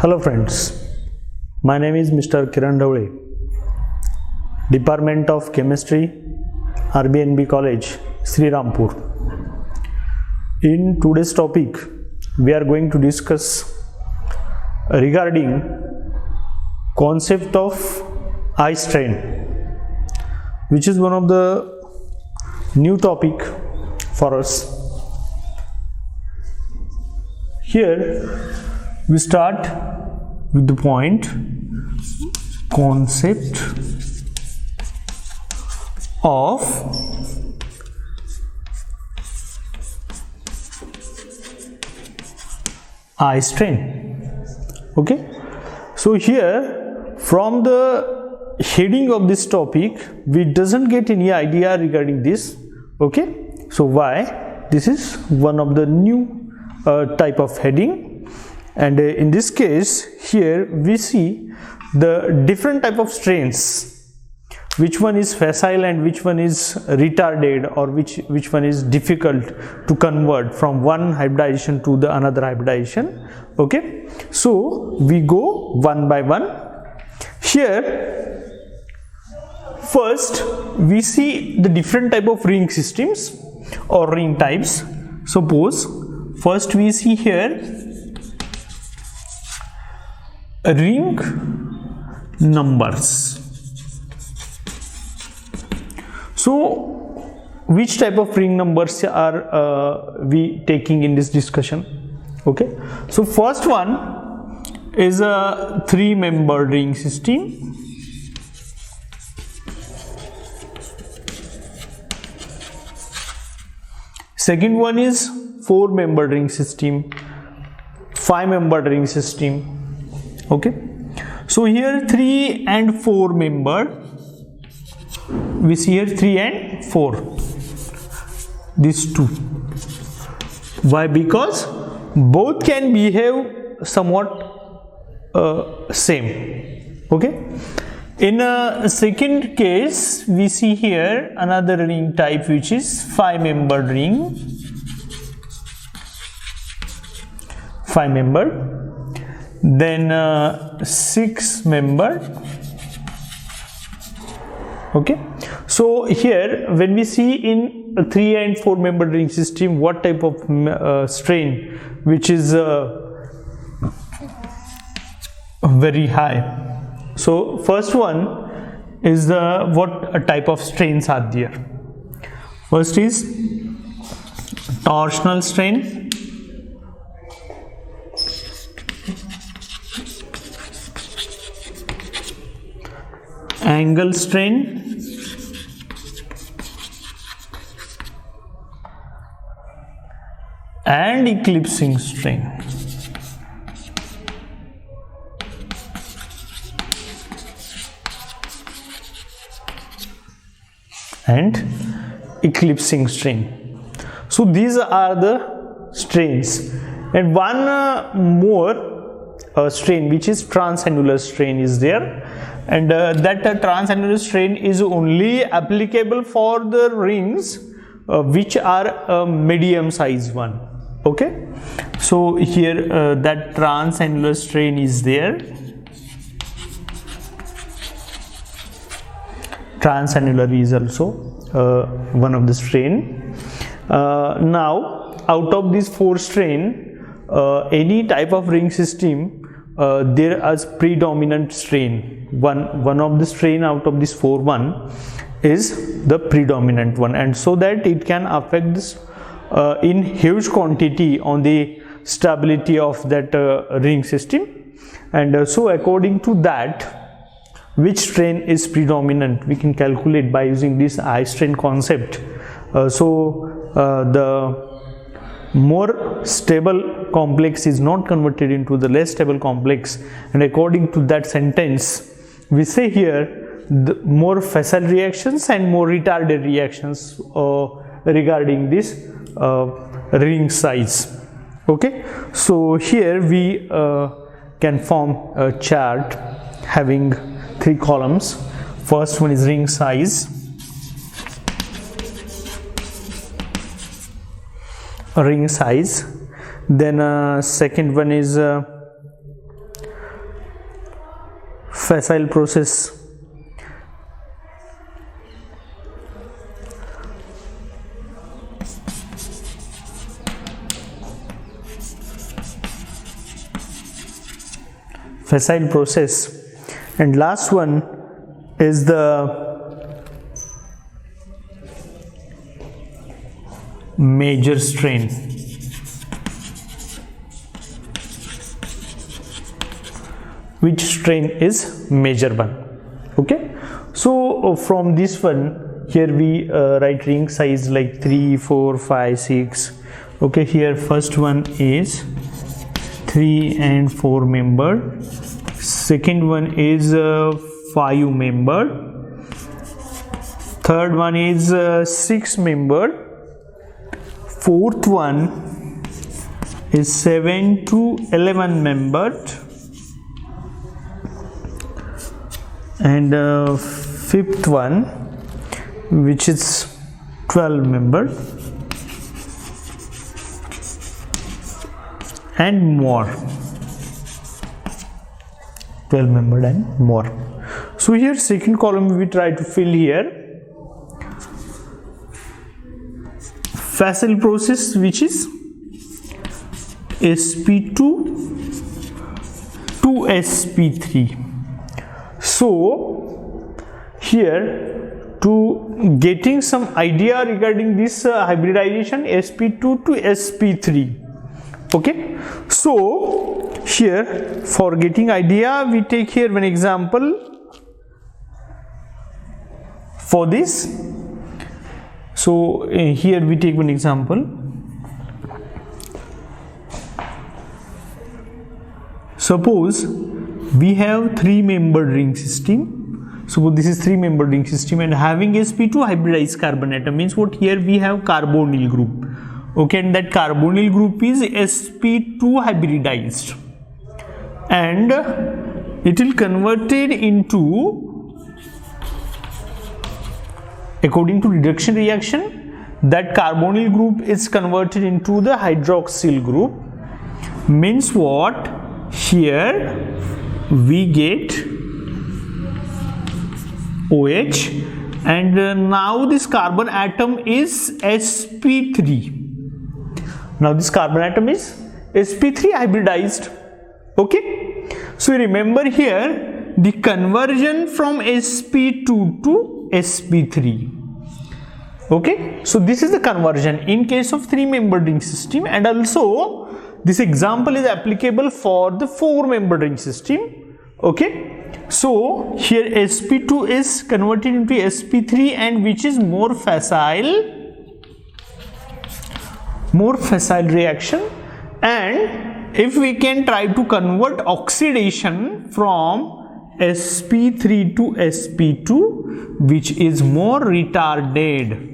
Hello friends, my name is Mr. Kiran Dhawale, Department of Chemistry, RBNB College, Sri Rampur. In today's topic, we are going to discuss regarding concept of eye strain, which is one of the new topic for us. Here we start with the point concept of eye strain. Okay, so here from the heading of this topic we doesn't get any idea regarding this. Okay, so why? This is one of the new type of heading, and in this case here we see the different type of strains, which one is facile and which one is retarded, or which one is difficult to convert from one hybridization to the another hybridization. Okay, so we go one by one. Here first we see the different type of ring systems or ring types. Suppose first we see here ring numbers. So which type of ring numbers are we taking in this discussion? Okay, so first one is a 3-membered ring system. Second one is 4-membered ring system, 5-membered ring system. Okay, so here 3 and 4 membered, we see here 3 and 4, these two. Why? Because both can behave somewhat same. Okay, in a second case we see here another ring type, which is 5-membered ring, 5-membered, then 6-membered. Okay, so here when we see in a 3 and 4-membered ring system, what type of strain which is very high. So first one is what type of strains are there. First is torsional strain, angle strain, and eclipsing strain. And eclipsing strain. So these are the strains, and one more strain, which is transannular strain, is there, and that transannular strain is only applicable for the rings which are medium size one. Okay, so here that transannular strain is there. Transannular is also one of the strain. Now out of these 4 strain, any type of ring system, there is predominant strain. One of the strain out of this 4 one is the predominant one, and so that it can affect this in huge quantity on the stability of that ring system. And so according to that, which strain is predominant, we can calculate by using this eye strain concept. The more stable complex is not converted into the less stable complex, and according to that sentence we say here the more facile reactions and more retarded reactions regarding this ring size. Okay, so here we can form a chart having 3 columns. First one is ring size, ring size. Then second one is facile process. Facile process. And last one is the major strain. Which strain is major one? Okay, so from this one here we write ring size like 3, 4, 5, 6. Okay, here first one is 3 and 4 membered, second one is 5 membered, third one is 6 membered, fourth one is 7 to 11 membered, and fifth one which is 12 membered, and more, 12 membered and more. So here second column we try to fill here facile process, which is sp2 to sp3. So here, to getting some idea regarding this hybridization sp2 to sp3. Okay, so here for getting idea we take here one example for this. So here we take one example. Suppose we have 3-membered ring system. Suppose this is 3-membered ring system and having sp2 hybridized carbon atom, means what, here we have carbonyl group. Okay, and that carbonyl group is sp2 hybridized, and it will converted into, according to reduction reaction, that carbonyl group is converted into the hydroxyl group. Means what, here we get OH, and now this carbon atom is sp3. Now this carbon atom is sp3 hybridized. Okay, so remember here the conversion from sp2 to sp3. Okay, so this is the conversion in case of 3-membered ring system, and also this example is applicable for the 4-membered ring system. Okay, so here sp2 is converted into sp3, and which is more facile reaction. And if we can try to convert oxidation from sp3 to sp2, which is more retarded,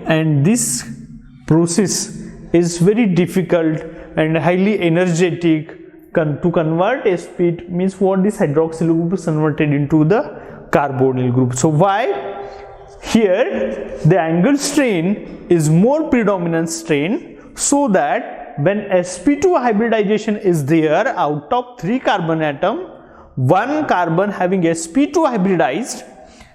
and this process is very difficult and highly energetic. To convert sp, means what, this hydroxyl group is converted into the carbonyl group. So why here the angle strain is more predominant strain, so that when sp2 hybridization is there, out of 3 carbon atom, 1 carbon having sp2 hybridized,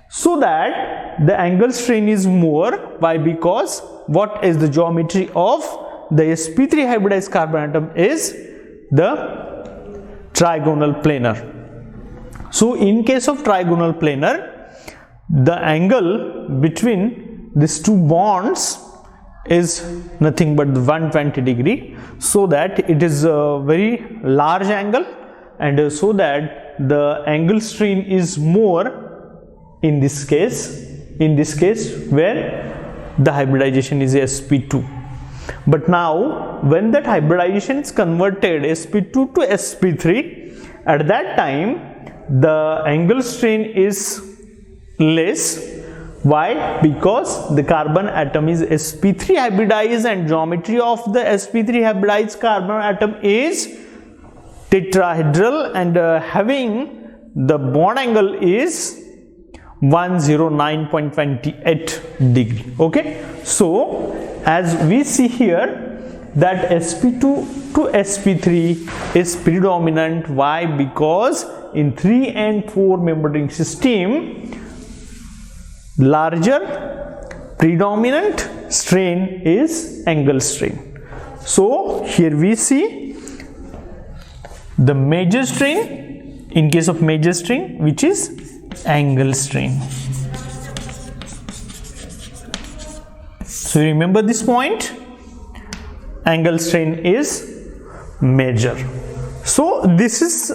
so that the angle strain is more. Why? Because what is the geometry of the sp3 hybridized carbon atom is the trigonal planar. So in case of trigonal planar, the angle between these two bonds is nothing but 120 degree, so that it is a very large angle, and so that the angle strain is more in this case where the hybridization is sp2. But now when that hybridization is converted sp2 to sp3, at that time the angle strain is less. Why? Because the carbon atom is sp3 hybridized, and geometry of the sp3 hybridized carbon atom is tetrahedral, and having the bond angle is 109.28 degree. Okay, so as we see here, that sp2 to sp3 is predominant. Why? Because in 3 and 4 member ring system, larger predominant strain is angle strain. So here we see the major strain in case of major strain, which is angle strain. So remember this point, angle strain is major. So this is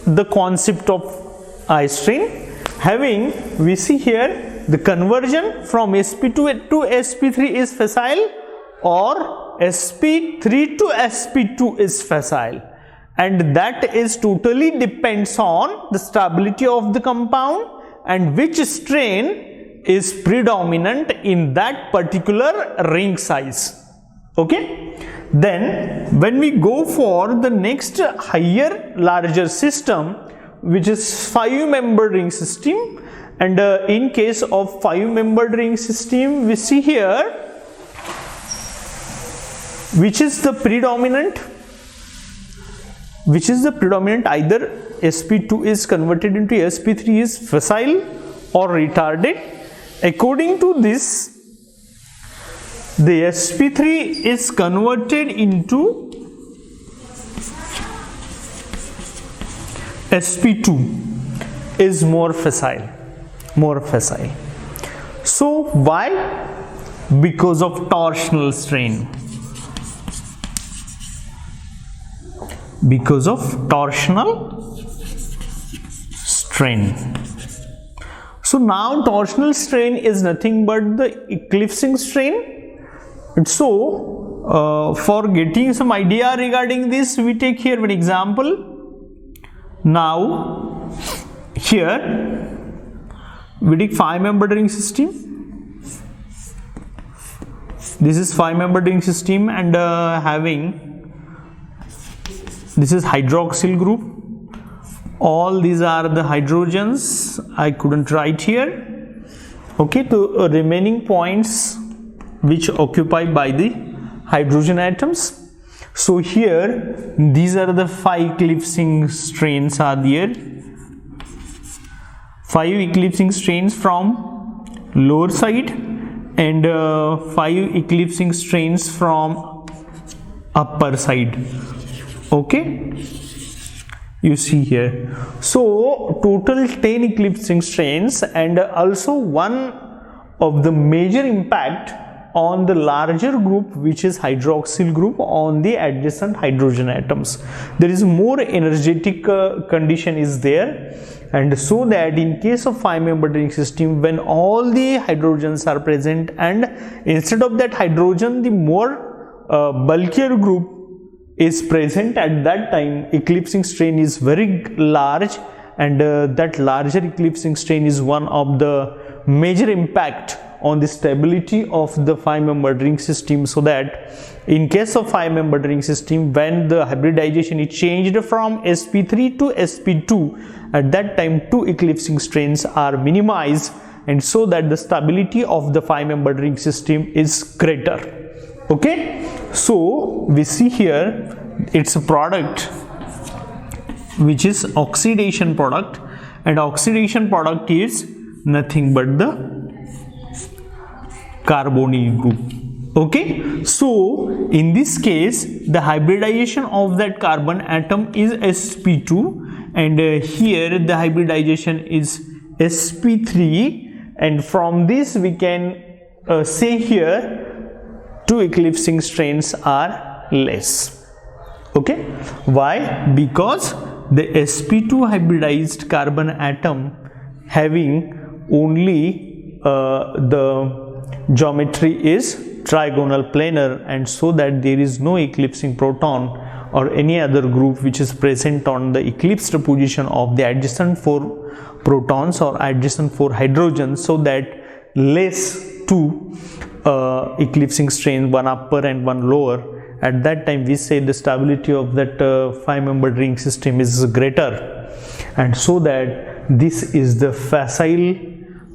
the concept of I strain. Having, we see here the conversion from sp2 to sp3 is facile, or sp3 to sp2 is facile, and that is totally depends on the stability of the compound and which strain is predominant in that particular ring size. Okay, then when we go for the next higher larger system, which is 5-membered ring system, and in case of 5-membered ring system, we see here which is the predominant, either sp2 is converted into sp3 is facile or retarded. According to this, the sp3 is converted into sp2 is more facile. So why? Because of torsional strain. Because of torsional strain. So now torsional strain is nothing but the eclipsing strain. And so for getting some idea regarding this, we take here one example. Now here we take 5-membered ring system. This is 5-membered ring system, and having this is hydroxyl group. All these are the hydrogens. I couldn't write here. Okay, the remaining points which occupied by the hydrogen atoms. So here these are the 5 eclipsing strains are there. 5 eclipsing strains from lower side and 5 eclipsing strains from upper side. Okay, you see here. So total 10 eclipsing strains, and also one of the major impact on the larger group, which is hydroxyl group, on the adjacent hydrogen atoms. There is more energetic condition is there, and so that in case of 5-membered ring system, when all the hydrogens are present, and instead of that hydrogen, the more bulkier group is present, at that time eclipsing strain is very large, and that larger eclipsing strain is one of the major impact on the stability of the 5-membered ring system. So that in case of 5-membered ring system, when the hybridization is changed from sp3 to sp2, at that time 2 eclipsing strains are minimized, and so that the stability of the 5-membered ring system is greater. Okay, so we see here it's a product which is oxidation product, and oxidation product is nothing but the carbonyl group. Okay, so in this case the hybridization of that carbon atom is sp2, and here the hybridization is sp3, and from this we can say here 2 eclipsing strains are less. Okay, why? Because the sp2 hybridized carbon atom having only the geometry is trigonal planar, and so that there is no eclipsing proton or any other group which is present on the eclipsed position of the adjacent 4 protons or adjacent 4 hydrogens, so that less 2 eclipsing strain, one upper and one lower. At that time we say the stability of that 5-membered ring system is greater, and so that this is the facile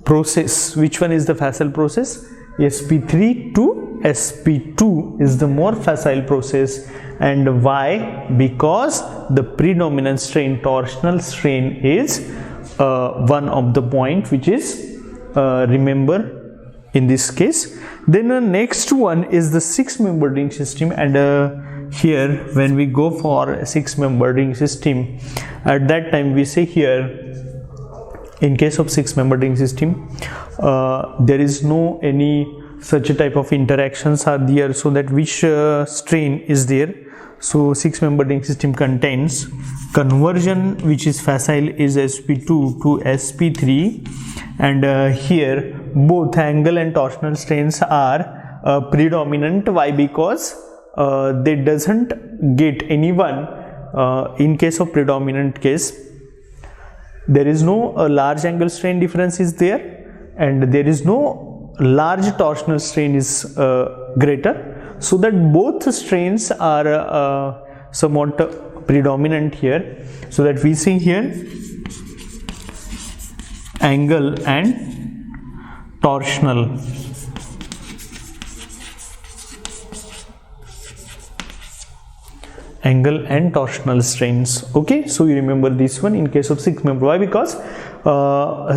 process. Which one is the facile process? sp3 to sp2 is the more facile process. And why? Because the predominant strain, torsional strain, is one of the point which is remember in this case. Then the next one is the 6-member ring system, and here when we go for a 6-member ring system, at that time we say here, in case of 6-member ring system, there is no any such a type of interactions are there, so that which strain is there. So 6-member ring system contains conversion which is facile is sp2 to sp3, and here both angle and torsional strains are predominant. Why? Because they doesn't get anyone in case of predominant case. There is no large angle strain difference is there, and there is no large torsional strain is greater, so that both strains are somewhat predominant here. So that we see here angle and torsional. Angle and torsional strains. Okay, so you remember this one in case of 6-member. Why? Because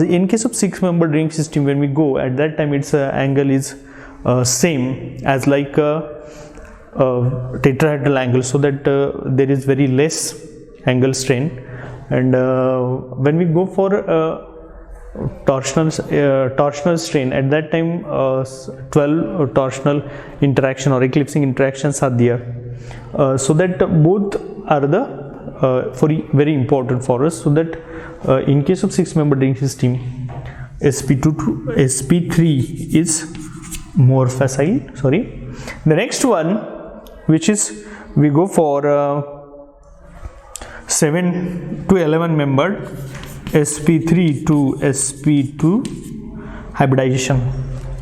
in case of 6-member ring system, when we go at that time, its angle is same as like tetrahedral angle, so that there is very less angle strain. And when we go for torsional strain, at that time 12 torsional interaction or eclipsing interactions are there. So that both are the very important for us. So that in case of 6-member ring system, sp2 to sp3 is more facile. Sorry. The next one, which is we go for 7 to 11 membered sp3 to sp2 hybridization.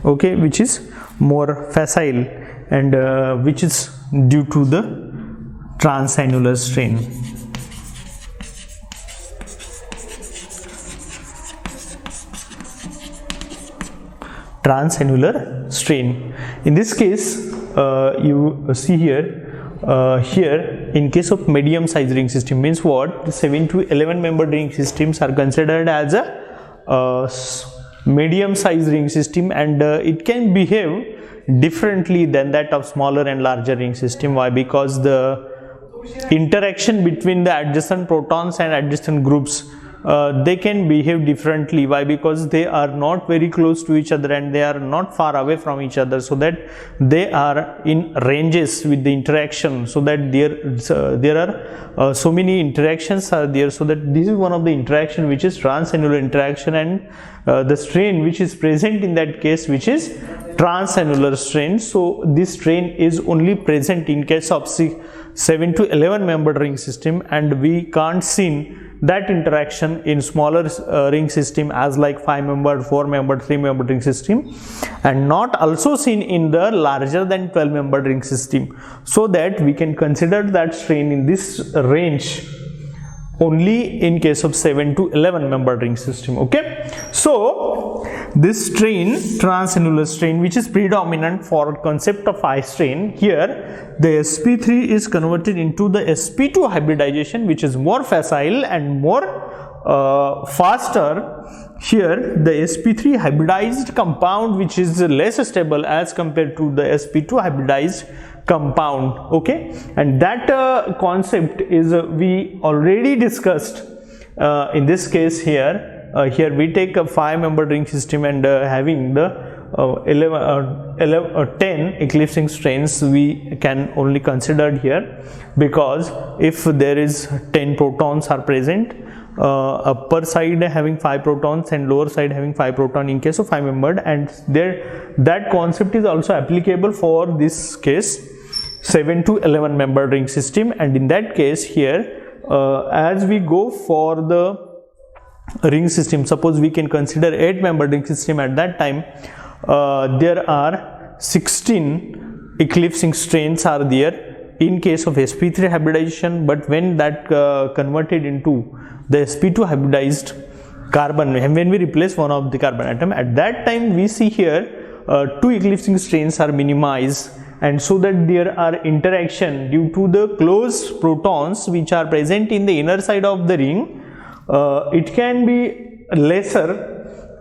Okay, which is more facile, and which is due to the transannular strain. Transannular strain. In this case, you see here, in case of medium size ring system, means what? 7 to 11 member ring systems are considered as a medium size ring system, and it can behave differently than that of smaller and larger ring system. Why? Because the interaction between the adjacent protons and adjacent groups, they can behave differently. Why? Because they are not very close to each other and they are not far away from each other, so that they are in ranges with the interaction, so that there are so many interactions are there, so that this is one of the interaction which is transannular interaction, and the strain which is present in that case, which is transannular strain. So this strain is only present in case of 7 to 11 membered ring system, and we can't see that interaction in smaller ring system as like 5-membered, 4-membered, 3-membered ring system, and not also seen in the larger than 12-membered ring system. So that we can consider that strain in this range only in case of 7 to 11 membered ring system. Okay, so this strain, transannular strain, which is predominant for concept of eye strain, here the sp3 is converted into the sp2 hybridization, which is more facile and more faster. Here the sp3 hybridized compound, which is less stable as compared to the sp2 hybridized compound. Okay, and that concept is we already discussed in this case here. Here we take a 5-membered ring system, and having the 10 eclipsing strains we can only consider here, because if there is 10 protons are present, upper side having 5 protons and lower side having 5 proton in case of 5-membered, and there that concept is also applicable for this case 7 to 11 membered ring system. And in that case here, as we go for the ring system, suppose we can consider 8-membered ring system, at that time there are 16 eclipsing strains are there in case of sp3 hybridization, but when that converted into the sp2 hybridized carbon, when we replace one of the carbon atom, at that time we see here two eclipsing strains are minimized, and so that there are interaction due to the closed protons which are present in the inner side of the ring, it can be lesser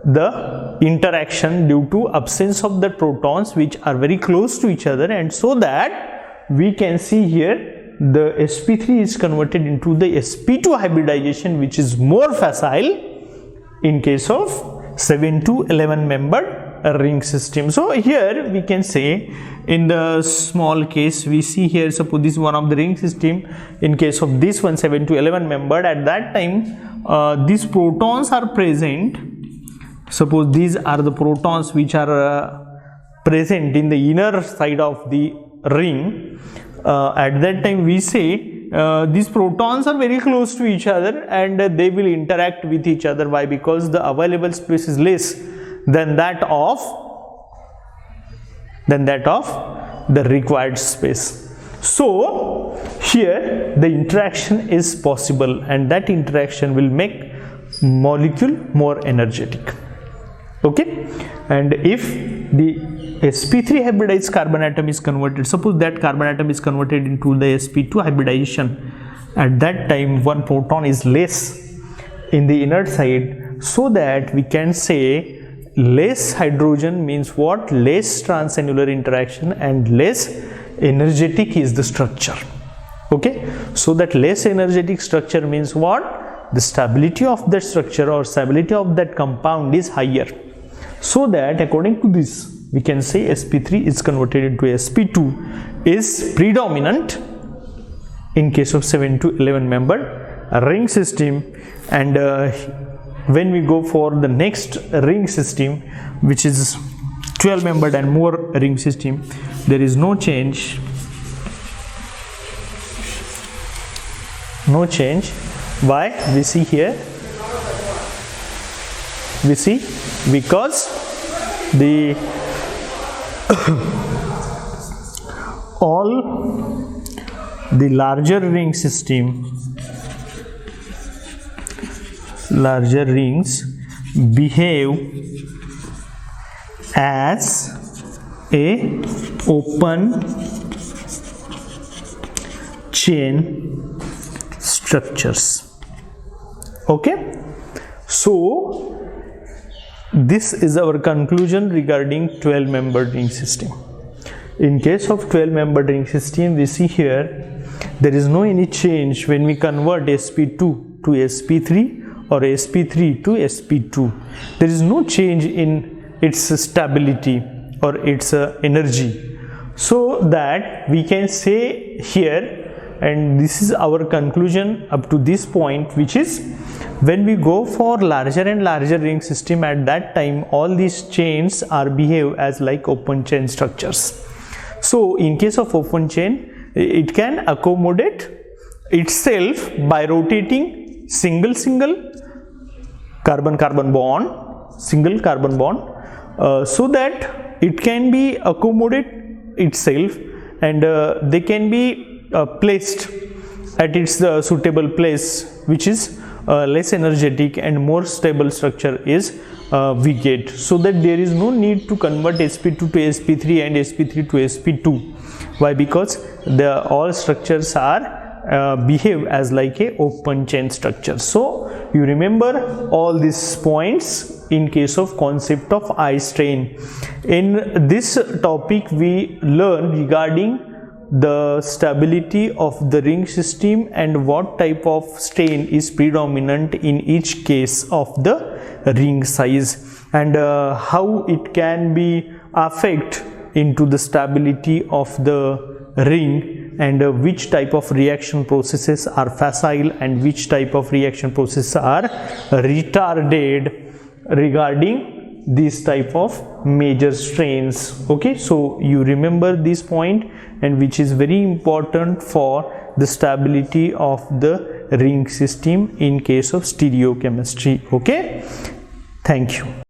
the interaction due to absence of the protons which are very close to each other, and so that we can see here the sp3 is converted into the sp2 hybridization, which is more facile in case of 7 to 11 membered ring system. So here we can say, in the small case we see here, suppose this is one of the ring system. In case of this one, 7 to 11 membered, at that time these protons are present. Suppose these are the protons which are present in the inner side of the ring. At that time we say these protons are very close to each other and they will interact with each other. Why? Because the available space is less than that of the required space. So here the interaction is possible, and that interaction will make molecule more energetic. Okay, and if the sp3 hybridized carbon atom is converted, suppose that carbon atom is converted into the sp2 hybridization, at that time one proton is less in the inner side, so that we can say less hydrogen means what? Less transannular interaction and less energetic is the structure. Okay, so that less energetic structure means what? The stability of that structure or stability of that compound is higher. So that according to this we can say sp3 is converted into sp2 is predominant in case of 7 to 11 membered ring system. And when we go for the next ring system, which is 12 membered and more ring system, there is no change. Why? We see here, we see because the all the larger ring system, larger rings behave as a open chain structures. Okay, so this is our conclusion regarding 12 membered ring system. In case of 12 membered ring system, we see here there is no any change when we convert sp2 to sp3 or sp3 to sp2. There is no change in its stability or its energy, so that we can say here, and this is our conclusion up to this point, which is when we go for larger and larger ring system, at that time all these chains are behave as like open chain structures. So in case of open chain, it can accommodate itself by rotating single carbon bond, so that it can be accommodate itself, and they can be placed at its suitable place, which is less energetic and more stable structure is we get, so that there is no need to convert sp2 to sp3 and sp3 to sp2. Why? Because the all structures are behave as like a open chain structure. So you remember all these points in case of concept of I strain. In this topic we learn regarding the stability of the ring system and what type of strain is predominant in each case of the ring size, and how it can be affect into the stability of the ring, and which type of reaction processes are facile and which type of reaction processes are retarded regarding this type of major strains. Okay, so you remember this point, and which is very important for the stability of the ring system in case of stereochemistry. Okay, thank you.